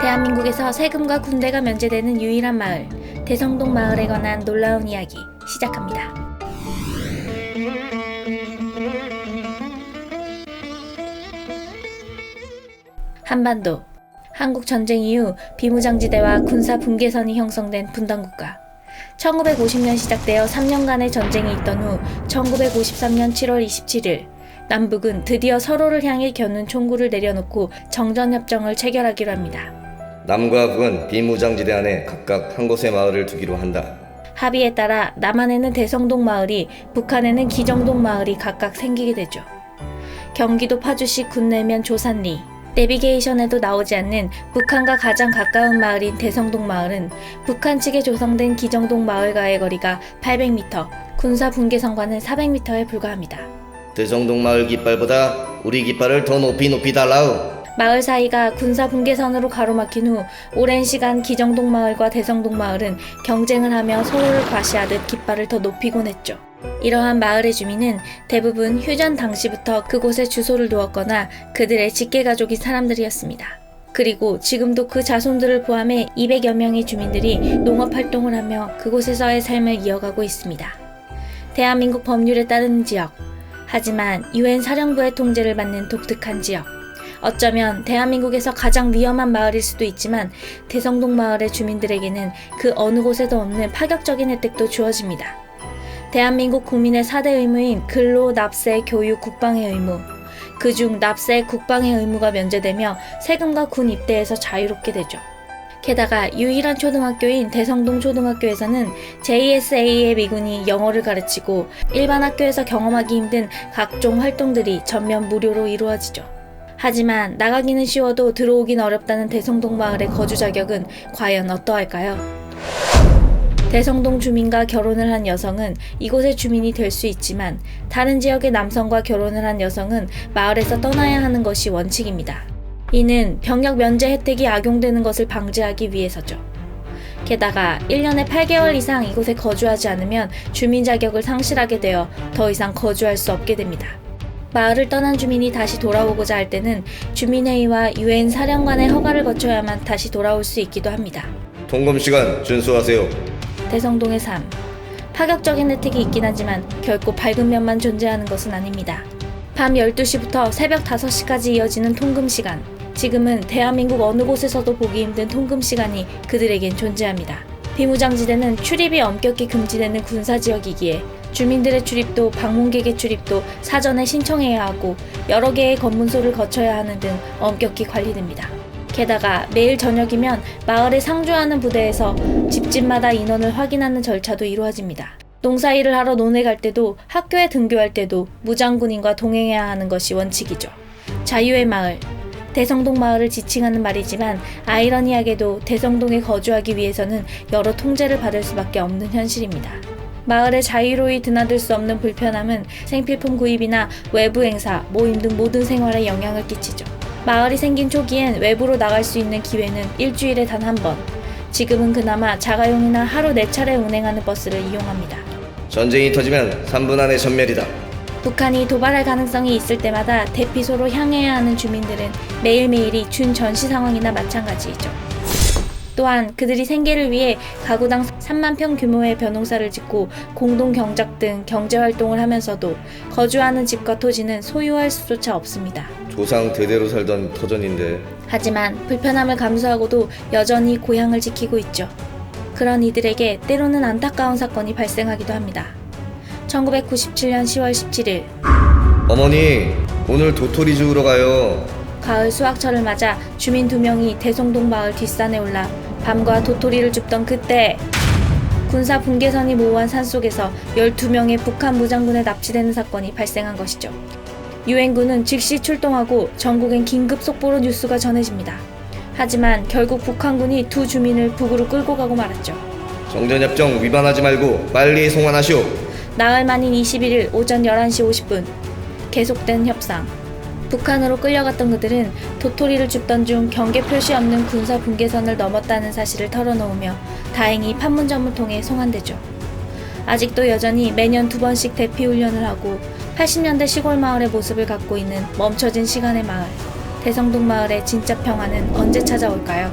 대한민국에서 세금과 군대가 면제되는 유일한 마을, 대성동 마을에 관한 놀라운 이야기 시작합니다. 한반도, 한국 전쟁 이후 비무장지대와 군사 분계선이 형성된 분단국가. 1950년 시작되어 3년간의 전쟁이 있던 후 1953년 7월 27일 남북은 드디어 서로를 향해 겨눈 총구를 내려놓고 정전협정을 체결하기로 합니다. 남과 북은 비무장지대 안에 각각 한 곳의 마을을 두기로 한다. 합의에 따라 남한에는 대성동 마을이, 북한에는 기정동 마을이 각각 생기게 되죠. 경기도 파주시 군내면 조산리, 내비게이션에도 나오지 않는 북한과 가장 가까운 마을인 대성동 마을은 북한 측에 조성된 기정동 마을과의 거리가 800m, 군사 분계선과는 400m에 불과합니다. 대성동 마을 깃발보다 우리 깃발을 더 높이 달라우. 마을 사이가 군사 분계선으로 가로막힌 후 오랜 시간 기정동 마을과 대성동 마을은 경쟁을 하며 서로를 과시하듯 깃발을 더 높이곤 했죠. 이러한 마을의 주민은 대부분 휴전 당시부터 그곳에 주소를 두었거나 그들의 직계가족인 사람들이었습니다. 그리고 지금도 그 자손들을 포함해 200여 명의 주민들이 농업활동을 하며 그곳에서의 삶을 이어가고 있습니다. 대한민국 법률에 따르는 지역, 하지만 UN 사령부의 통제를 받는 독특한 지역. 어쩌면 대한민국에서 가장 위험한 마을일 수도 있지만 대성동 마을의 주민들에게는 그 어느 곳에도 없는 파격적인 혜택도 주어집니다. 대한민국 국민의 4대 의무인 근로, 납세, 교육, 국방의 의무, 그중 납세, 국방의 의무가 면제되며 세금과 군 입대에서 자유롭게 되죠. 게다가 유일한 초등학교인 대성동 초등학교에서는 JSA의 미군이 영어를 가르치고 일반 학교에서 경험하기 힘든 각종 활동들이 전면 무료로 이루어지죠. 하지만 나가기는 쉬워도 들어오긴 어렵다는 대성동 마을의 거주 자격은 과연 어떠할까요? 대성동 주민과 결혼을 한 여성은 이곳의 주민이 될 수 있지만 다른 지역의 남성과 결혼을 한 여성은 마을에서 떠나야 하는 것이 원칙입니다. 이는 병역 면제 혜택이 악용되는 것을 방지하기 위해서죠. 게다가 1년에 8개월 이상 이곳에 거주하지 않으면 주민 자격을 상실하게 되어 더 이상 거주할 수 없게 됩니다. 마을을 떠난 주민이 다시 돌아오고자 할 때는 주민회의와 UN 사령관의 허가를 거쳐야만 다시 돌아올 수 있기도 합니다. 통금 시간 준수하세요. 대성동의 삶. 파격적인 혜택이 있긴 하지만 결코 밝은 면만 존재하는 것은 아닙니다. 밤 12시부터 새벽 5시까지 이어지는 통금 시간. 지금은 대한민국 어느 곳에서도 보기 힘든 통금 시간이 그들에겐 존재합니다. 비무장지대는 출입이 엄격히 금지되는 군사지역이기에 주민들의 출입도 방문객의 출입도 사전에 신청해야 하고 여러 개의 검문소를 거쳐야 하는 등 엄격히 관리됩니다. 게다가 매일 저녁이면 마을에 상주하는 부대에서 집집마다 인원을 확인하는 절차도 이루어집니다. 농사일을 하러 논에 갈 때도 학교에 등교할 때도 무장군인과 동행해야 하는 것이 원칙이죠. 자유의 마을. 대성동 마을을 지칭하는 말이지만 아이러니하게도 대성동에 거주하기 위해서는 여러 통제를 받을 수밖에 없는 현실입니다. 마을에 자유로이 드나들 수 없는 불편함은 생필품 구입이나 외부 행사, 모임 등 모든 생활에 영향을 끼치죠. 마을이 생긴 초기엔 외부로 나갈 수 있는 기회는 일주일에 단 한 번. 지금은 그나마 자가용이나 하루 4차례 운행하는 버스를 이용합니다. 전쟁이 터지면 3분 안에 전멸이다. 북한이 도발할 가능성이 있을 때마다 대피소로 향해야 하는 주민들은 매일매일이 준전시 상황이나 마찬가지이죠. 또한 그들이 생계를 위해 가구당 3만 평 규모의 벼농사를 짓고 공동경작 등 경제활동을 하면서도 거주하는 집과 토지는 소유할 수조차 없습니다. 조상 대대로 살던 터전인데. 하지만 불편함을 감수하고도 여전히 고향을 지키고 있죠. 그런 이들에게 때로는 안타까운 사건이 발생하기도 합니다. 1997년 10월 17일 어머니, 오늘 도토리 주우러 가요. 가을 수확철을 맞아 주민 2명이 대성동 마을 뒷산에 올라 밤과 도토리를 줍던 그때 군사 분계선이 모호한 산속에서 12명의 북한 무장군에 납치되는 사건이 발생한 것이죠. 유엔군은 즉시 출동하고 전국엔 긴급 속보로 뉴스가 전해집니다. 하지만 결국 북한군이 2 주민을 북으로 끌고 가고 말았죠. 정전협정 위반하지 말고 빨리 송환하시오. 나흘 만인 21일 오전 11시 50분 계속된 협상. 북한으로 끌려갔던 그들은 도토리를 줍던 중 경계 표시 없는 군사 분계선을 넘었다는 사실을 털어놓으며 다행히 판문점을 통해 송환되죠. 아직도 여전히 매년 2번씩 대피훈련을 하고 80년대 시골 마을의 모습을 갖고 있는 멈춰진 시간의 마을. 대성동 마을의 진짜 평화는 언제 찾아올까요?